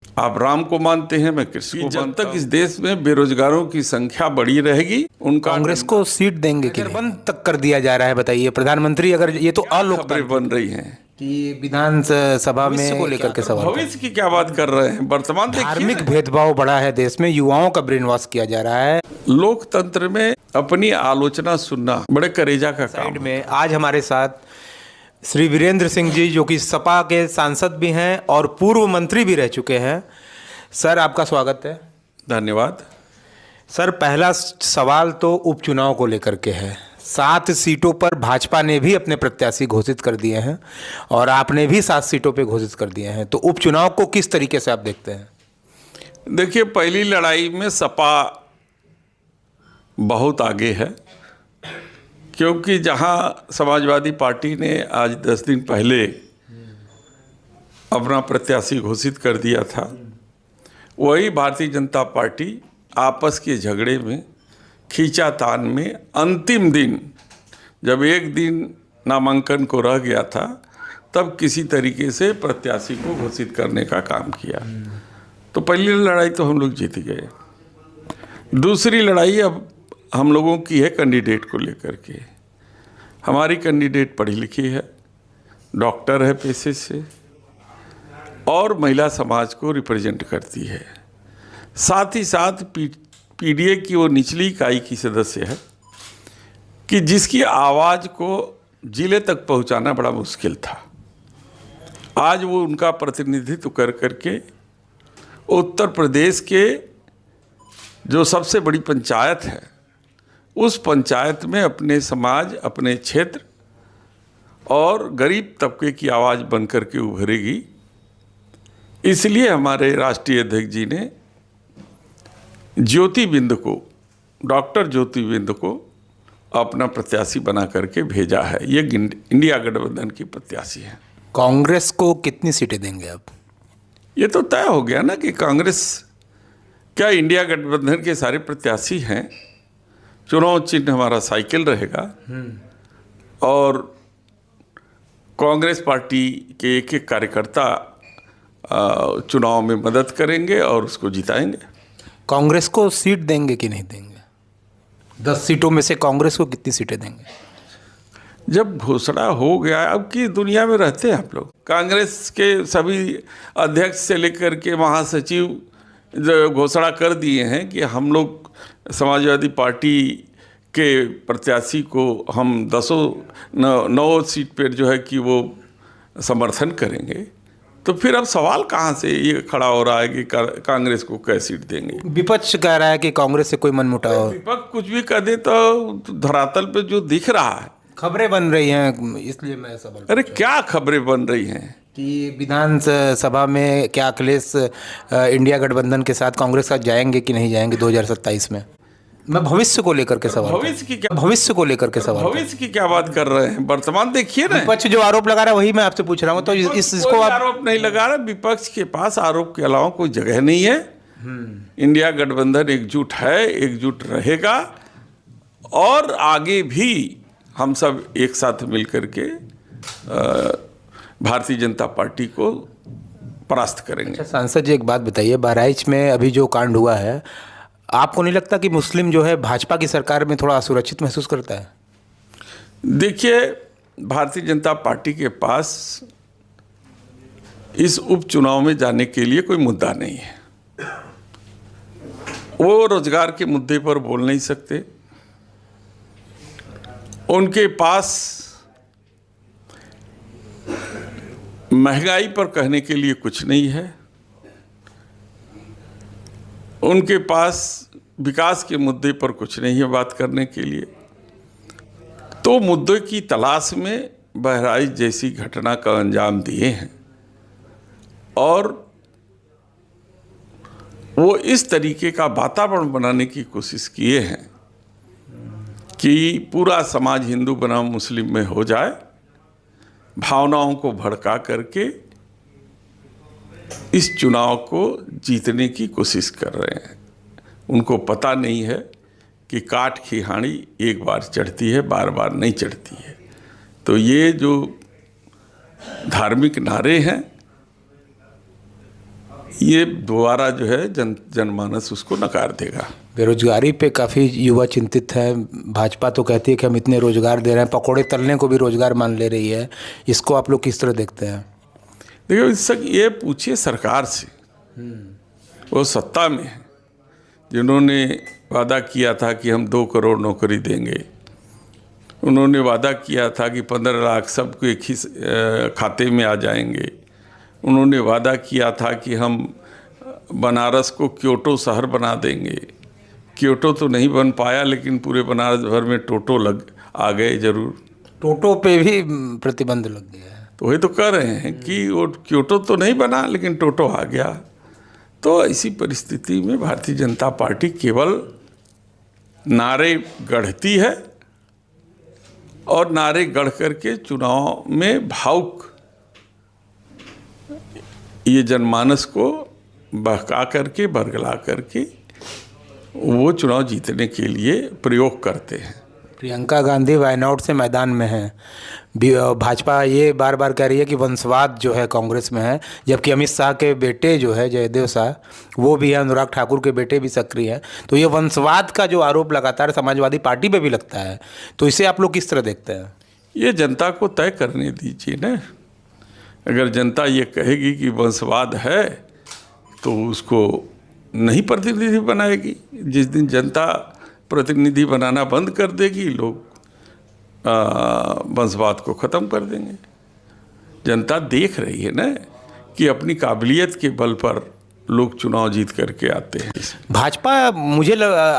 आप राम को मानते हैं, मैं कृष्ण को जब तक इस देश में बेरोजगारों की संख्या बढ़ी रहेगी उनका कांग्रेस को सीट देंगे कि बंद तक कर दिया जा रहा है। बताइए प्रधानमंत्री, अगर ये तो खबरें अलोकतांत्रिक बन रही हैं कि विधानसभा में को लेकर के सवाल भविष्य की क्या बात कर रहे हैं। वर्तमान धार्मिक भेदभाव बढ़ा है देश में, युवाओं का ब्रेन वॉश किया जा रहा है। लोकतंत्र में अपनी आलोचना सुनना बड़े करेजा का काम साइड में आज हमारे साथ श्री वीरेंद्र सिंह जी, जो कि सपा के सांसद भी हैं और पूर्व मंत्री भी रह चुके हैं। सर, आपका स्वागत है। धन्यवाद। सर, पहला सवाल तो उपचुनाव को लेकर के है। 7 सीटों पर भाजपा ने भी अपने प्रत्याशी घोषित कर दिए हैं और आपने भी 7 सीटों पे घोषित कर दिए हैं, तो उपचुनाव को किस तरीके से आप देखते हैं? देखिए, पहली लड़ाई में सपा बहुत आगे है, क्योंकि जहां समाजवादी पार्टी ने आज 10 दिन पहले अपना प्रत्याशी घोषित कर दिया था, वही भारतीय जनता पार्टी आपस के झगड़े में, खींचातान में, अंतिम दिन जब एक दिन नामांकन को रह गया था, तब किसी तरीके से प्रत्याशी को घोषित करने का काम किया। तो पहली लड़ाई तो हम लोग जीत गए। दूसरी लड़ाई अब हम लोगों की है कैंडिडेट को लेकर के। हमारी कैंडिडेट पढ़ी लिखी है, डॉक्टर है पेशे से, और महिला समाज को रिप्रेजेंट करती है। साथ ही साथ पीडीए की वो निचली इकाई की सदस्य है कि जिसकी आवाज़ को जिले तक पहुंचाना बड़ा मुश्किल था। आज वो उनका प्रतिनिधित्व कर करके उत्तर प्रदेश के जो सबसे बड़ी पंचायत है, उस पंचायत में अपने समाज, अपने क्षेत्र और गरीब तबके की आवाज़ बन करके उभरेगी। इसलिए हमारे राष्ट्रीय अध्यक्ष जी ने ज्योति बिंद को, डॉक्टर ज्योति बिंद को अपना प्रत्याशी बना करके भेजा है। ये इंडिया गठबंधन की प्रत्याशी है। कांग्रेस को कितनी सीटें देंगे आप? ये तो तय हो गया ना कि कांग्रेस क्या, इंडिया गठबंधन के सारे प्रत्याशी हैं। चुनाव चिन्ह हमारा साइकिल रहेगा और कांग्रेस पार्टी के एक एक कार्यकर्ता चुनाव में मदद करेंगे और उसको जिताएंगे। कांग्रेस को सीट देंगे कि नहीं देंगे? 10 सीटों में से कांग्रेस को कितनी सीटें देंगे? जब घोषणा हो गया, अब की दुनिया में रहते हैं आप लोग। कांग्रेस के सभी अध्यक्ष से लेकर के महासचिव जो घोषणा कर दिए हैं कि हम लोग समाजवादी पार्टी के प्रत्याशी को हम 9 सीट पर जो है कि वो समर्थन करेंगे। तो फिर अब सवाल कहाँ से ये खड़ा हो रहा है कि कांग्रेस को क्या सीट देंगे? विपक्ष कह रहा है कि कांग्रेस से कोई मनमुटाव। विपक्ष कुछ भी कह दे तो धरातल पे जो दिख रहा है, खबरें बन रही हैं, इसलिए मैं सवाल। अरे क्या खबरें बन रही हैं कि विधानसभा में क्या अखिलेश इंडिया गठबंधन के साथ कांग्रेस के साथ जाएंगे कि नहीं जाएंगे 2027 में? मैं भविष्य को लेकर के सवाल, भविष्य को लेकर के सवाल, भविष्य की क्या बात कर रहे हैं? वर्तमान देखिए ना। विपक्ष जो आरोप लगा रहा है वही मैं आपसे पूछ रहा हूँ, तो इसको आप आरोप नहीं लगा रहा। विपक्ष के पास आरोप के अलावा कोई जगह नहीं है। इंडिया गठबंधन एकजुट है, एकजुट रहेगा और आगे भी हम सब एक साथ मिलकर के भारतीय जनता पार्टी को परास्त करेंगे। अच्छा सांसद जी, एक बात बताइए, बहराइच में अभी जो कांड हुआ है, आपको नहीं लगता कि मुस्लिम जो है भाजपा की सरकार में थोड़ा असुरक्षित महसूस करता है? देखिए, भारतीय जनता पार्टी के पास इस उपचुनाव में जाने के लिए कोई मुद्दा नहीं है। वो रोजगार के मुद्दे पर बोल नहीं सकते। उनके पास महंगाई पर कहने के लिए कुछ नहीं है। उनके पास विकास के मुद्दे पर कुछ नहीं है बात करने के लिए। तो मुद्दे की तलाश में बहराइच जैसी घटना का अंजाम दिए हैं और वो इस तरीके का वातावरण बनाने की कोशिश किए हैं कि पूरा समाज हिंदू बनाम मुस्लिम में हो जाए, भावनाओं को भड़का करके इस चुनाव को जीतने की कोशिश कर रहे हैं। उनको पता नहीं है कि काठ की हांडी एक बार चढ़ती है, बार बार नहीं चढ़ती है। तो ये जो धार्मिक नारे हैं, ये दोबारा जो है जनमानस उसको नकार देगा। बेरोजगारी पे काफ़ी युवा चिंतित है। भाजपा तो कहती है कि हम इतने रोजगार दे रहे हैं, पकौड़े तलने को भी रोजगार मान ले रही है। इसको आप लोग किस तरह देखते हैं? देखिए, इस ये पूछिए सरकार से, वो सत्ता में है। जिन्होंने वादा किया था कि हम 2 करोड़ नौकरी देंगे, उन्होंने वादा किया था कि 15 लाख सबको एक ही खाते में आ जाएंगे, उन्होंने वादा किया था कि हम बनारस को क्योटो शहर बना देंगे। क्योटो तो नहीं बन पाया, लेकिन पूरे बनारस भर में टोटो आ गए जरूर। टोटो पे भी प्रतिबंध लग गया है। तो वही तो कह रहे हैं कि वो क्योटो तो नहीं बना, लेकिन टोटो आ गया। तो ऐसी परिस्थिति में भारतीय जनता पार्टी केवल नारे गढ़ती है और नारे गढ़ करके चुनाव में भावुक ये जनमानस को बहका करके, बरगला करके वो चुनाव जीतने के लिए प्रयोग करते हैं। प्रियंका गांधी वायनाड से मैदान में हैं। भाजपा ये बार बार कह रही है कि वंशवाद जो है कांग्रेस में है, जबकि अमित शाह के बेटे जो है जयदेव शाह, वो भी है, अनुराग ठाकुर के बेटे भी सक्रिय हैं। तो ये वंशवाद का जो आरोप लगातार समाजवादी पार्टी पे भी लगता है, तो इसे आप लोग किस तरह देखते हैं? ये जनता को तय करने दीजिए ना। अगर जनता ये कहेगी कि वंशवाद है तो उसको नहीं प्रतिनिधि बनाएगी। जिस दिन जनता प्रतिनिधि बनाना बंद कर देगी, लोग वंशवाद को ख़त्म कर देंगे। जनता देख रही है ना कि अपनी काबिलियत के बल पर लोग चुनाव जीत करके आते हैं। भाजपा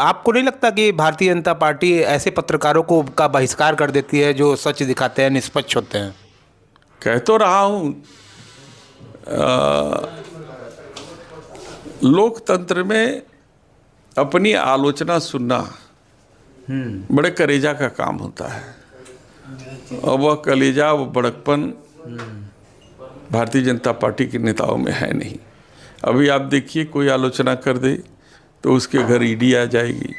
आपको नहीं लगता कि भारतीय जनता पार्टी ऐसे पत्रकारों को का बहिष्कार कर देती है जो सच दिखाते हैं, निष्पक्ष होते हैं? कह तो रहा हूँ, लोकतंत्र में अपनी आलोचना सुनना बड़े कलेजा का काम होता है, और वह कलेजा, वो बड़कपन भारतीय जनता पार्टी के नेताओं में है नहीं। अभी आप देखिए, कोई आलोचना कर दे तो उसके घर ईडी आ जाएगी,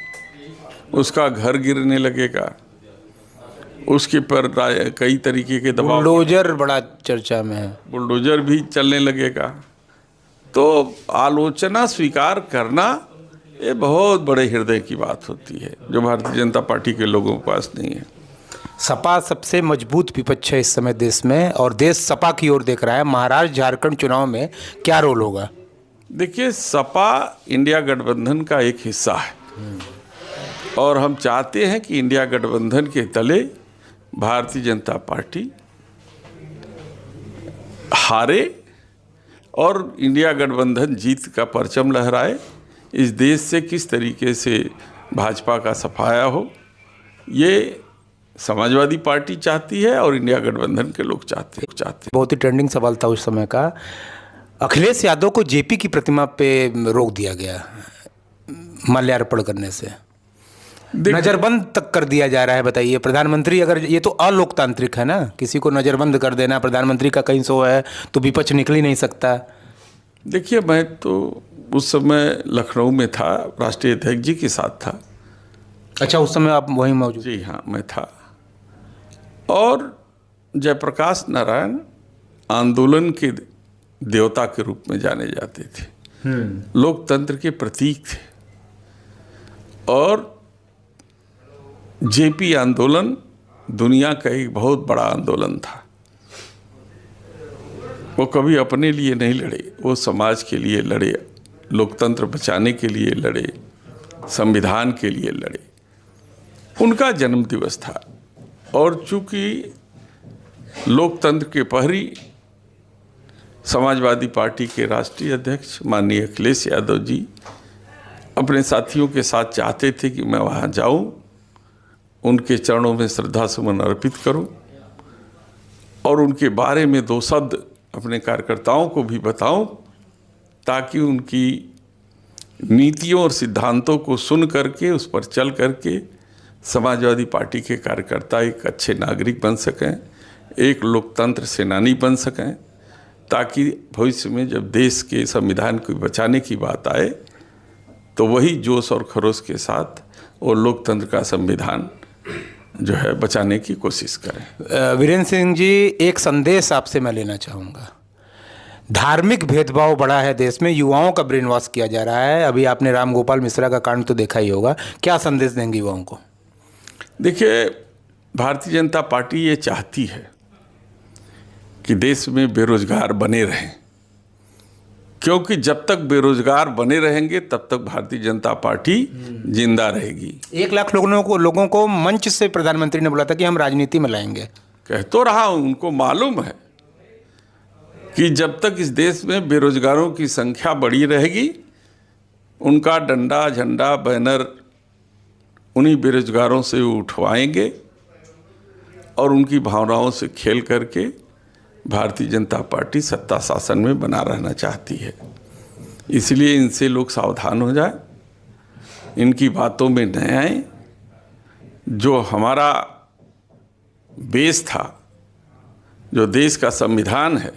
उसका घर गिरने लगेगा, उसके पर कई तरीके के दबाव। बुलडोजर बड़ा चर्चा में है, बुलडोजर भी चलने लगेगा। तो आलोचना स्वीकार करना ये बहुत बड़े हृदय की बात होती है, जो भारतीय जनता पार्टी के लोगों के पास नहीं है। सपा सबसे मजबूत विपक्ष है इस समय देश में, और देश सपा की ओर देख रहा है। महाराष्ट्र झारखंड चुनाव में क्या रोल होगा? देखिए, सपा इंडिया गठबंधन का एक हिस्सा है, और हम चाहते हैं कि इंडिया गठबंधन के तले भारतीय जनता पार्टी हारे और इंडिया गठबंधन जीत का परचम लहराए। इस देश से किस तरीके से भाजपा का सफाया हो, ये समाजवादी पार्टी चाहती है और इंडिया गठबंधन के लोग चाहते हैं। बहुत ही ट्रेंडिंग सवाल था उस समय का। अखिलेश यादव को जेपी की प्रतिमा पे रोक दिया गया माल्यार्पण करने से, नजरबंद तक कर दिया जा रहा है। बताइए, प्रधानमंत्री, अगर ये तो अलोकतांत्रिक है ना, किसी को नजरबंद कर देना, प्रधानमंत्री का कहीं शो है तो विपक्ष निकल ही नहीं सकता। देखिए, मैं तो उस समय लखनऊ में था, राष्ट्रीय अध्यक्ष जी के साथ था। अच्छा, उस समय आप वहीं मौजूद? जी हाँ, मैं था। और जयप्रकाश नारायण आंदोलन के देवता के रूप में जाने जाते थे, लोकतंत्र के प्रतीक थे। और जेपी आंदोलन दुनिया का एक बहुत बड़ा आंदोलन था। वो कभी अपने लिए नहीं लड़े, वो समाज के लिए लड़े, लोकतंत्र बचाने के लिए लड़े, संविधान के लिए लड़े। उनका जन्म दिवस था, और चूंकि लोकतंत्र के प्रहरी समाजवादी पार्टी के राष्ट्रीय अध्यक्ष माननीय अखिलेश यादव जी अपने साथियों के साथ चाहते थे कि मैं वहाँ जाऊँ, उनके चरणों में श्रद्धा सुमन अर्पित करूं और उनके बारे में 2 शब्द अपने कार्यकर्ताओं को भी बताऊं, ताकि उनकी नीतियों और सिद्धांतों को सुन करके, उस पर चल करके समाजवादी पार्टी के कार्यकर्ता एक अच्छे नागरिक बन सकें, एक लोकतंत्र सेनानी बन सकें, ताकि भविष्य में जब देश के संविधान को बचाने की बात आए तो वही जोश और खरोश के साथ वो लोकतंत्र का संविधान जो है बचाने की कोशिश करें। वीरेंद्र सिंह जी, एक संदेश आपसे मैं लेना चाहूँगा। धार्मिक भेदभाव बढ़ा है देश में, युवाओं का ब्रेन वॉश किया जा रहा है। अभी आपने राम गोपाल मिश्रा का कांड तो देखा ही होगा, क्या संदेश देंगे युवाओं को? देखिए, भारतीय जनता पार्टी ये चाहती है कि देश में बेरोजगार बने रहें, क्योंकि जब तक बेरोजगार बने रहेंगे तब तक भारतीय जनता पार्टी जिंदा रहेगी। 1 लाख लोगों को मंच से प्रधानमंत्री ने बोला था कि हम राजनीति में लाएंगे। कह तो रहा हूं, उनको मालूम है कि जब तक इस देश में बेरोजगारों की संख्या बढ़ी रहेगी, उनका डंडा झंडा बैनर उन्हीं बेरोजगारों से उठवाएंगे और उनकी भावनाओं से खेल करके भारतीय जनता पार्टी सत्ता शासन में बना रहना चाहती है। इसलिए इनसे लोग सावधान हो जाए, इनकी बातों में न आए। जो हमारा बेस था, जो देश का संविधान है,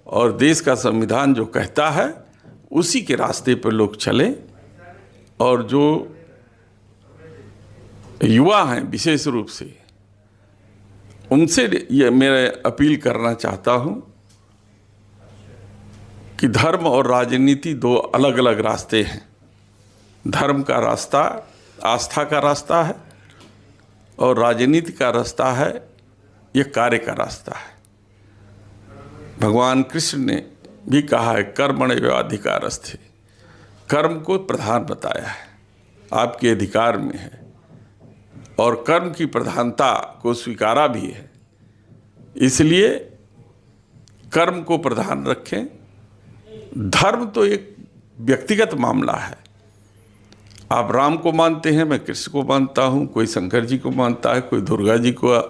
और देश का संविधान जो कहता है उसी के रास्ते पर लोग चलें। और जो युवा हैं विशेष रूप से, उनसे ये मैं अपील करना चाहता हूं कि धर्म और राजनीति 2 अलग अलग रास्ते हैं। धर्म का रास्ता आस्था का रास्ता है और राजनीति का रास्ता है ये कार्य का रास्ता है। भगवान कृष्ण ने भी कहा है कर्मण्येवाधिकारस्ते, कर्म को प्रधान बताया है, आपके अधिकार में है, और कर्म की प्रधानता को स्वीकारा भी है। इसलिए कर्म को प्रधान रखें। धर्म तो एक व्यक्तिगत मामला है। आप राम को मानते हैं, मैं कृष्ण को मानता हूँ, कोई शंकर जी को मानता है, कोई दुर्गा जी को,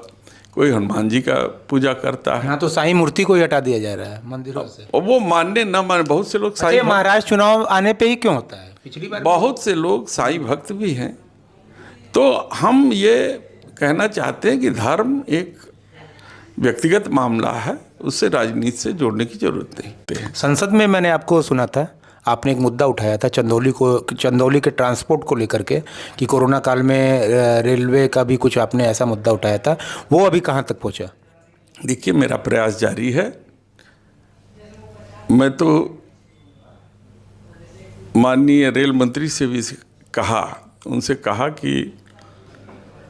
कोई हनुमान जी का पूजा करता है। हाँ, तो साईं मूर्ति को ही हटा दिया जा रहा है मंदिरों से। और वो मानने न माने, बहुत से लोग साईं महाराष्ट्र चुनाव आने पे ही क्यों होता है? पिछली बार बहुत से लोग साईं भक्त भी हैं। तो हम ये कहना चाहते हैं कि धर्म एक व्यक्तिगत मामला है, उससे राजनीति से जोड़ने की जरूरत नहीं है। संसद में मैंने आपको सुना था, आपने एक मुद्दा उठाया था चंदौली के ट्रांसपोर्ट को लेकर के, कि कोरोना काल में रेलवे का भी कुछ आपने ऐसा मुद्दा उठाया था। वो अभी कहाँ तक पहुँचा? देखिए, मेरा प्रयास जारी है। मैं तो माननीय रेल मंत्री से भी उनसे कहा कि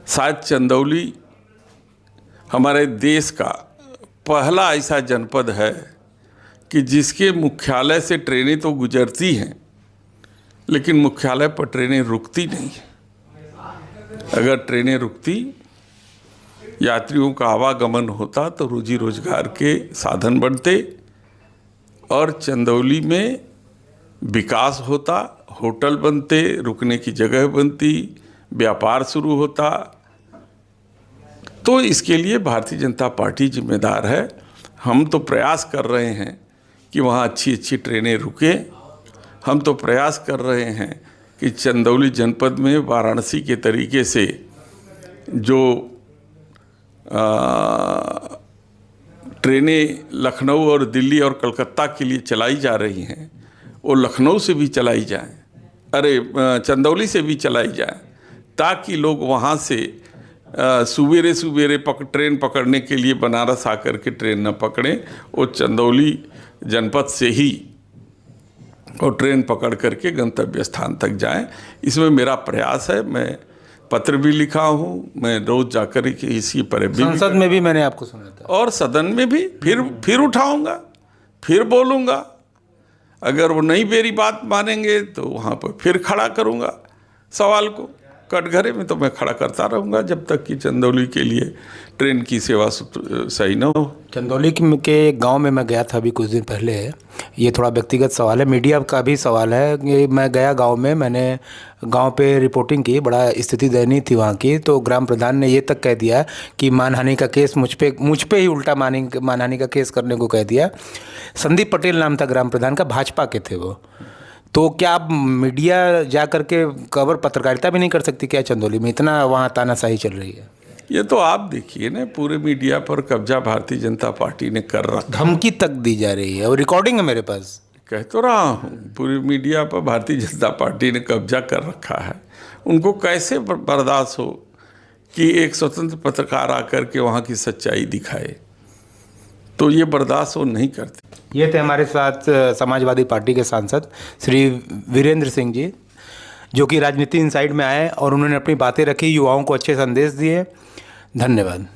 शायद चंदौली हमारे देश का पहला ऐसा जनपद है कि जिसके मुख्यालय से ट्रेनें तो गुजरती हैं, लेकिन मुख्यालय पर ट्रेनें रुकती नहीं हैं। अगर ट्रेनें रुकती, यात्रियों का आवागमन होता तो रोजी रोजगार के साधन बनते और चंदौली में विकास होता, होटल बनते, रुकने की जगह बनती, व्यापार शुरू होता। तो इसके लिए भारतीय जनता पार्टी जिम्मेदार है। हम तो प्रयास कर रहे हैं कि वहाँ अच्छी अच्छी ट्रेनें रुकें। हम तो प्रयास कर रहे हैं कि चंदौली जनपद में वाराणसी के तरीके से जो ट्रेनें लखनऊ और दिल्ली और कलकत्ता के लिए चलाई जा रही हैं, वो लखनऊ से भी चलाई जाएं, चंदौली से भी चलाई जाएं, ताकि लोग वहाँ से सवेरे सवेरे ट्रेन पकड़ने के लिए बनारस आकर के ट्रेन न पकड़ें, वो चंदौली जनपद से ही वो ट्रेन पकड़ करके गंतव्य स्थान तक जाएं। इसमें मेरा प्रयास है। मैं पत्र भी लिखा हूँ, मैं रोज जाकर के इसी पर भी, संसद में भी मैंने आपको सुना था, और सदन में भी फिर उठाऊंगा, फिर बोलूँगा। अगर वो नहीं मेरी बात मानेंगे तो वहाँ पर फिर खड़ा करूँगा सवाल को। कटघरे में तो मैं खड़ा करता रहूँगा जब तक कि चंदौली के लिए ट्रेन की सेवा सही न हो। चंदौली के गांव में मैं गया था अभी कुछ दिन पहले। ये थोड़ा व्यक्तिगत सवाल है, मीडिया का भी सवाल है कि मैं गया गांव में, मैंने गांव पे रिपोर्टिंग की, बड़ा स्थिति दयनीय थी वहाँ की। तो ग्राम प्रधान ने ये तक कह दिया कि मानहानि का केस मुझ पे ही उल्टा मानहानि का केस करने को कह दिया। संदीप पटेल नाम था ग्राम प्रधान का, भाजपा के थे वो। तो क्या आप मीडिया जा करके कवर पत्रकारिता भी नहीं कर सकती क्या चंदौली में? इतना वहाँ तानाशाही चल रही है। ये तो आप देखिए ना, पूरे मीडिया पर कब्जा भारतीय जनता पार्टी ने कर रखा, धमकी तक दी जा रही है और रिकॉर्डिंग है मेरे पास। कह तो रहा हूँ, पूरी मीडिया पर भारतीय जनता पार्टी ने कब्जा कर रखा है। उनको कैसे बर्दाश्त हो कि एक स्वतंत्र पत्रकार आकर के वहाँ की सच्चाई दिखाए? तो ये बर्दाश्त वो नहीं करते। ये थे हमारे साथ समाजवादी पार्टी के सांसद श्री वीरेंद्र सिंह जी, जो कि राजनीति इनसाइड में आए और उन्होंने अपनी बातें रखी, युवाओं को अच्छे संदेश दिए। धन्यवाद।